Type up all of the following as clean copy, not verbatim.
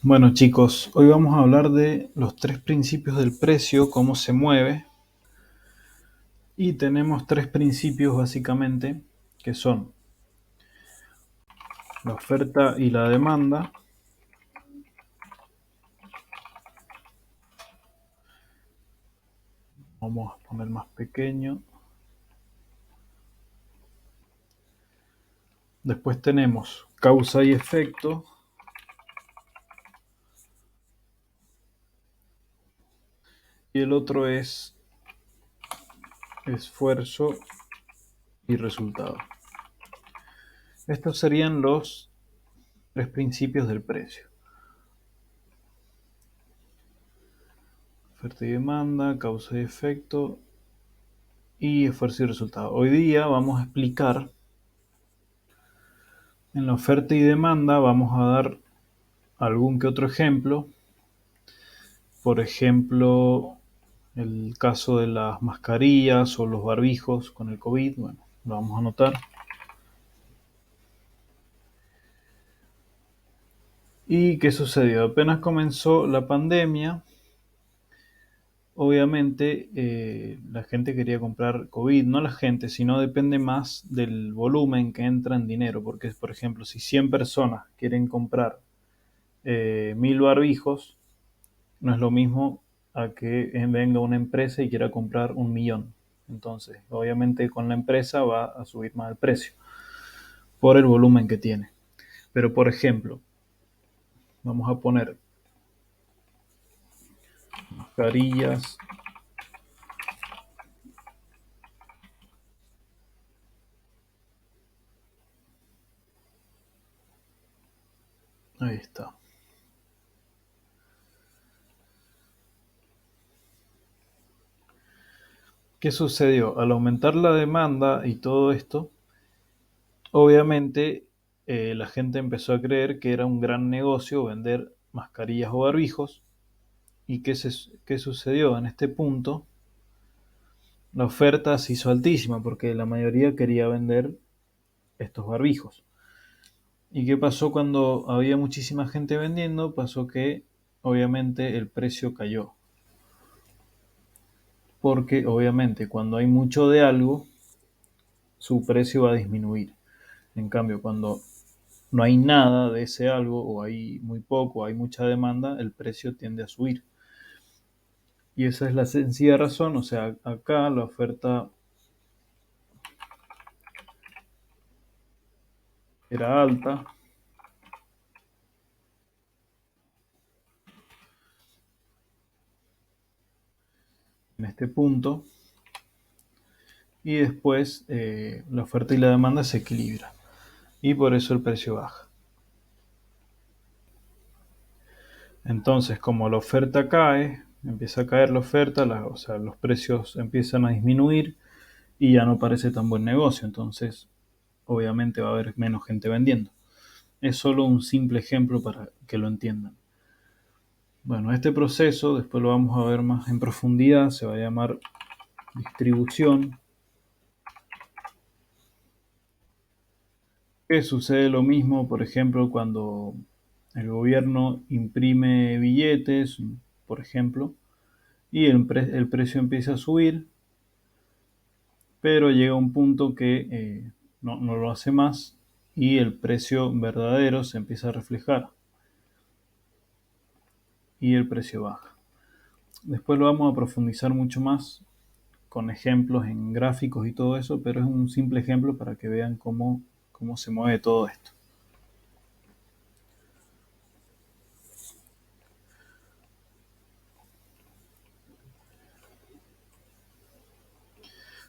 Bueno chicos, hoy vamos a hablar de los tres principios del precio, cómo se mueve. Y tenemos tres principios básicamente, que son la oferta y la demanda. Vamos a poner más pequeño. Después tenemos causa y efecto. Y el otro es esfuerzo y resultado. Estos serían los tres principios del precio. Oferta y demanda, causa y efecto y esfuerzo y resultado. Hoy día vamos a explicar en la oferta y demanda, vamos a dar algún que otro ejemplo. Por ejemplo, el caso de las mascarillas o los barbijos con el COVID. Bueno, lo vamos a anotar. ¿Y qué sucedió? Apenas comenzó la pandemia, obviamente la gente quería comprar COVID. No la gente, sino depende más del volumen que entra en dinero. Porque, por ejemplo, si 100 personas quieren comprar 1000 barbijos, no es lo mismo a que venga una empresa y quiera comprar 1.000.000. Entonces, obviamente con la empresa va a subir más el precio por el volumen que tiene. Pero, por ejemplo, vamos a poner mascarillas. Ahí está. ¿Qué sucedió? Al aumentar la demanda y todo esto, obviamente la gente empezó a creer que era un gran negocio vender mascarillas o barbijos. ¿Y qué sucedió? En este punto, la oferta se hizo altísima porque la mayoría quería vender estos barbijos. ¿Y qué pasó cuando había muchísima gente vendiendo? Pasó que obviamente el precio cayó. Porque obviamente cuando hay mucho de algo, su precio va a disminuir. En cambio, cuando no hay nada de ese algo, o hay muy poco, o hay mucha demanda, el precio tiende a subir. Y esa es la sencilla razón. O sea, acá la oferta era alta. En este punto. Y después la oferta y la demanda se equilibran. Y por eso el precio baja. Entonces, como la oferta cae, empieza a caer la oferta, o sea, los precios empiezan a disminuir y ya no parece tan buen negocio. Entonces, obviamente va a haber menos gente vendiendo. Es solo un simple ejemplo para que lo entiendan. Bueno, este proceso, después lo vamos a ver más en profundidad, se va a llamar distribución. Que sucede lo mismo, por ejemplo, cuando el gobierno imprime billetes, por ejemplo, y el precio empieza a subir, pero llega un punto que no lo hace más y el precio verdadero se empieza a reflejar y el precio baja. Después lo vamos a profundizar mucho más con ejemplos en gráficos y todo eso, pero es un simple ejemplo para que vean cómo se mueve todo esto.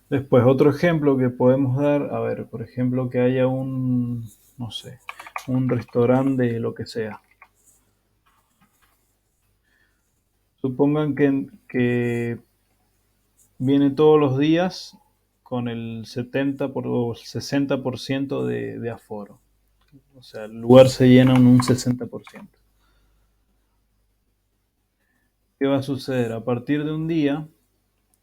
Después, otro ejemplo que podemos dar, a ver, por ejemplo, que haya no sé, un restaurante de lo que sea. Supongan que viene todos los días con el 60% de aforo. O sea, el lugar se llena en un 60%. ¿Qué va a suceder? A partir de un día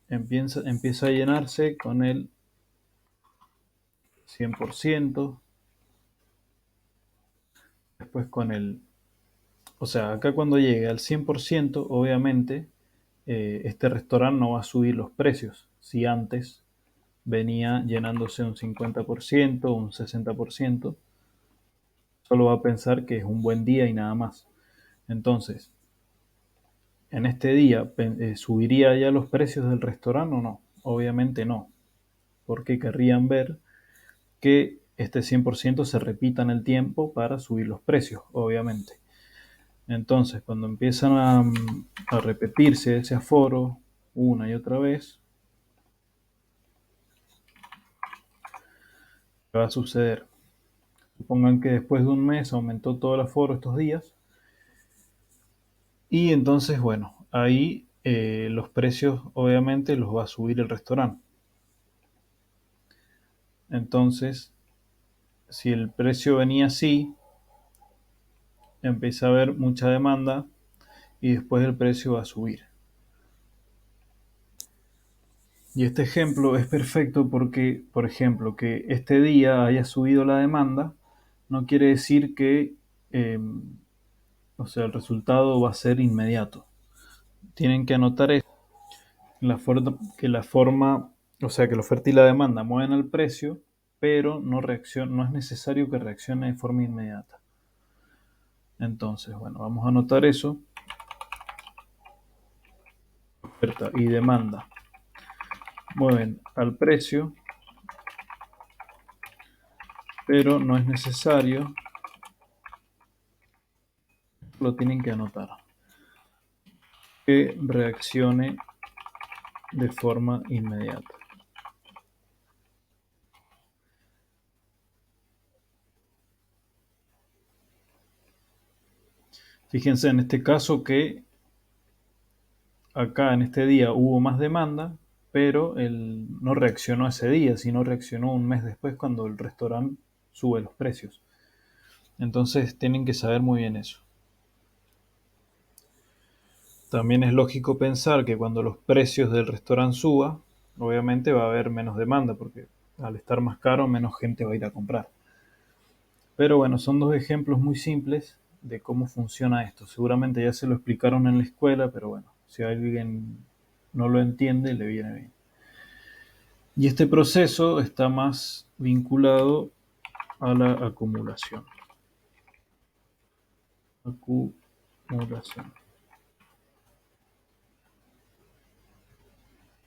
empieza a llenarse con el 100%, después con el O sea, acá cuando llegue al 100%, obviamente, este restaurante no va a subir los precios. Si antes venía llenándose un 50%, un 60%, solo va a pensar que es un buen día y nada más. Entonces, en este día, ¿subiría ya los precios del restaurante o no? Obviamente no, porque querrían ver que este 100% se repita en el tiempo para subir los precios, obviamente. Entonces, cuando empiezan a repetirse ese aforo una y otra vez, ¿qué va a suceder? Supongan que después de un mes aumentó todo el aforo estos días y entonces, bueno, ahí los precios obviamente los va a subir el restaurante. Entonces, si el precio venía así, empieza a haber mucha demanda y después el precio va a subir. Y este ejemplo es perfecto porque, por ejemplo, que este día haya subido la demanda, no quiere decir que, eh, o sea, el resultado va a ser inmediato. Tienen que anotar eso, que la forma, o sea, que la oferta y la demanda mueven al precio, pero no es necesario que reaccione de forma inmediata. Entonces, bueno, vamos a anotar eso. Oferta y demanda mueven al precio, pero no es necesario, lo tienen que anotar, que reaccione de forma inmediata. Fíjense en este caso que acá en este día hubo más demanda, pero él no reaccionó ese día, sino reaccionó un mes después cuando el restaurante sube los precios. Entonces tienen que saber muy bien eso. También es lógico pensar que cuando los precios del restaurante suban, obviamente va a haber menos demanda, porque al estar más caro, menos gente va a ir a comprar. Pero bueno, son dos ejemplos muy simples de cómo funciona esto. Seguramente ya se lo explicaron en la escuela, pero bueno, si alguien no lo entiende, le viene bien. Y este proceso está más vinculado a la acumulación. Acumulación.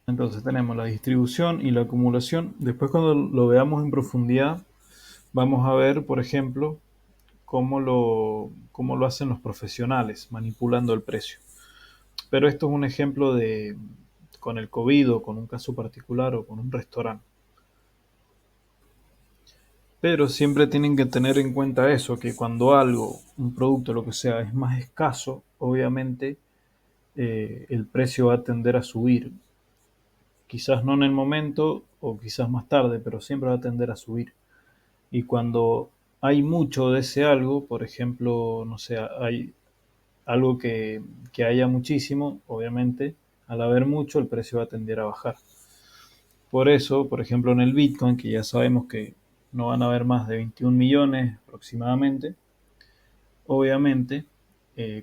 Entonces tenemos la distribución y la acumulación. Después cuando lo veamos en profundidad, vamos a ver, por ejemplo, cómo lo hacen los profesionales manipulando el precio. Pero esto es un ejemplo de con el COVID o con un caso particular o con un restaurante. Pero siempre tienen que tener en cuenta eso, que cuando algo, un producto, lo que sea, es más escaso, obviamente el precio va a tender a subir. Quizás no en el momento o quizás más tarde, pero siempre va a tender a subir. Y cuando hay mucho de ese algo, por ejemplo, no sé, hay algo que haya muchísimo, obviamente, al haber mucho, el precio va a tender a bajar. Por eso, por ejemplo, en el Bitcoin, que ya sabemos que no van a haber más de 21 millones aproximadamente, obviamente,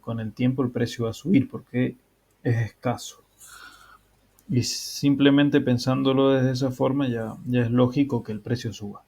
con el tiempo el precio va a subir porque es escaso. Y simplemente pensándolo desde esa forma ya es lógico que el precio suba.